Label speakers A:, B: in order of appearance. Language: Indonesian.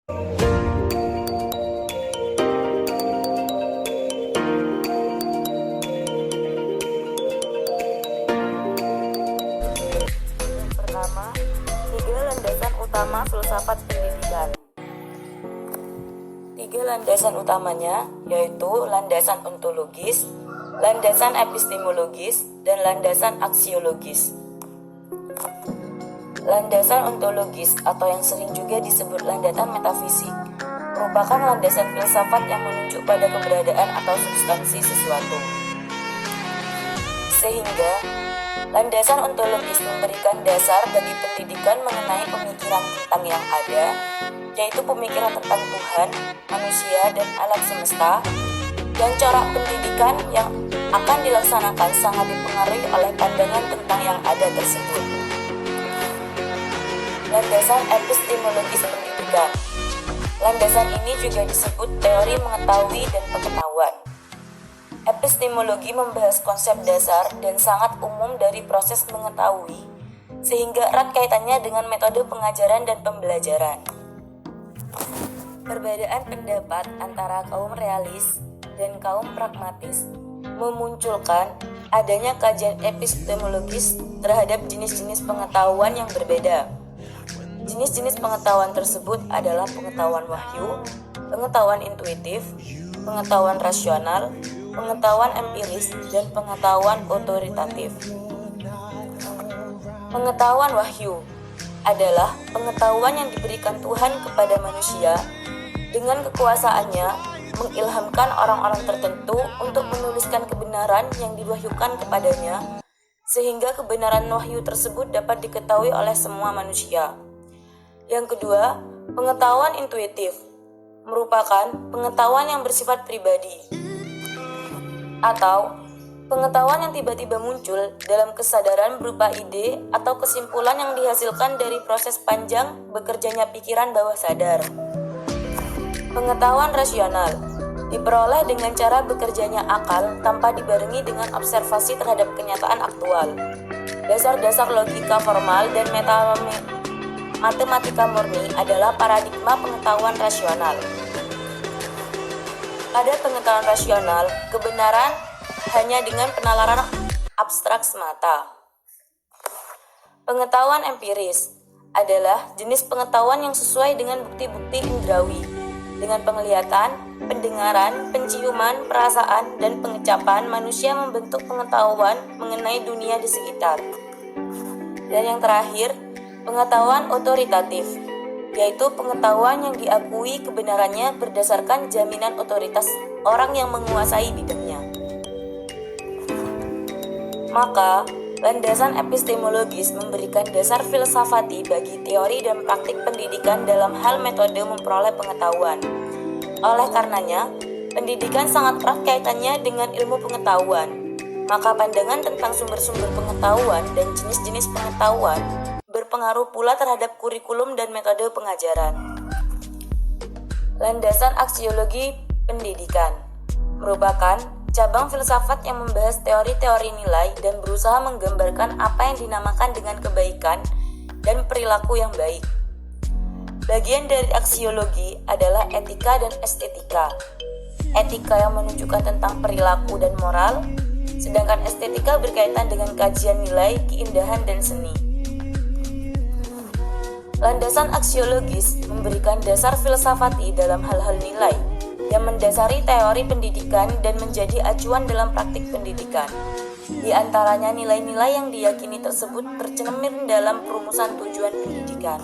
A: Pertama, 3 landasan utama filsafat pendidikan. 3 landasan utamanya yaitu landasan ontologis, landasan epistemologis, dan landasan aksiologis. Landasan ontologis atau yang sering juga disebut landasan metafisik merupakan landasan filsafat yang menunjuk pada keberadaan atau substansi sesuatu. Sehingga landasan ontologis memberikan dasar bagi pendidikan mengenai pemikiran tentang yang ada, yaitu pemikiran tentang Tuhan, manusia, dan alam semesta, dan corak pendidikan yang akan dilaksanakan sangat dipengaruhi oleh pandangan tentang yang ada tersebut. Landasan epistemologis pendidikan. Landasan ini juga disebut teori mengetahui dan pengetahuan. Epistemologi membahas konsep dasar dan sangat umum dari proses mengetahui, sehingga erat kaitannya dengan metode pengajaran dan pembelajaran. Perbedaan pendapat antara kaum realis dan kaum pragmatis memunculkan adanya kajian epistemologis terhadap jenis-jenis pengetahuan yang berbeda. Jenis-jenis pengetahuan tersebut adalah pengetahuan wahyu, pengetahuan intuitif, pengetahuan rasional, pengetahuan empiris, dan pengetahuan otoritatif. Pengetahuan wahyu adalah pengetahuan yang diberikan Tuhan kepada manusia dengan kekuasaannya mengilhamkan orang-orang tertentu untuk menuliskan kebenaran yang diwahyukan kepadanya, sehingga kebenaran wahyu tersebut dapat diketahui oleh semua manusia. Yang kedua, pengetahuan intuitif merupakan pengetahuan yang bersifat pribadi atau pengetahuan yang tiba-tiba muncul dalam kesadaran berupa ide atau kesimpulan yang dihasilkan dari proses panjang bekerjanya pikiran bawah sadar. Pengetahuan rasional diperoleh dengan cara bekerjanya akal tanpa dibarengi dengan observasi terhadap kenyataan aktual. Dasar-dasar logika formal dan matematika murni adalah paradigma pengetahuan rasional. Pada pengetahuan rasional, kebenaran hanya dengan penalaran abstrak semata. Pengetahuan empiris adalah jenis pengetahuan yang sesuai dengan bukti-bukti indrawi, dengan penglihatan, pendengaran, penciuman, perasaan, dan pengecapan manusia membentuk pengetahuan mengenai dunia di sekitar. Dan yang terakhir, pengetahuan otoritatif, yaitu pengetahuan yang diakui kebenarannya berdasarkan jaminan otoritas orang yang menguasai bidangnya. Maka, landasan epistemologis memberikan dasar filsafati bagi teori dan praktik pendidikan dalam hal metode memperoleh pengetahuan. Oleh karenanya, pendidikan sangat erat kaitannya dengan ilmu pengetahuan. Maka pandangan tentang sumber-sumber pengetahuan dan jenis-jenis pengetahuan berpengaruh pula terhadap kurikulum dan metode pengajaran. Landasan aksiologi pendidikan merupakan cabang filsafat yang membahas teori-teori nilai dan berusaha menggambarkan apa yang dinamakan dengan kebaikan dan perilaku yang baik. Bagian dari aksiologi adalah etika dan estetika. Etika yang menunjukkan tentang perilaku dan moral, sedangkan estetika berkaitan dengan kajian nilai, keindahan, dan seni. Landasan aksiologis memberikan dasar filsafati dalam hal-hal nilai yang mendasari teori pendidikan dan menjadi acuan dalam praktik pendidikan. Di antaranya nilai-nilai yang diyakini tersebut tercermin dalam perumusan tujuan pendidikan.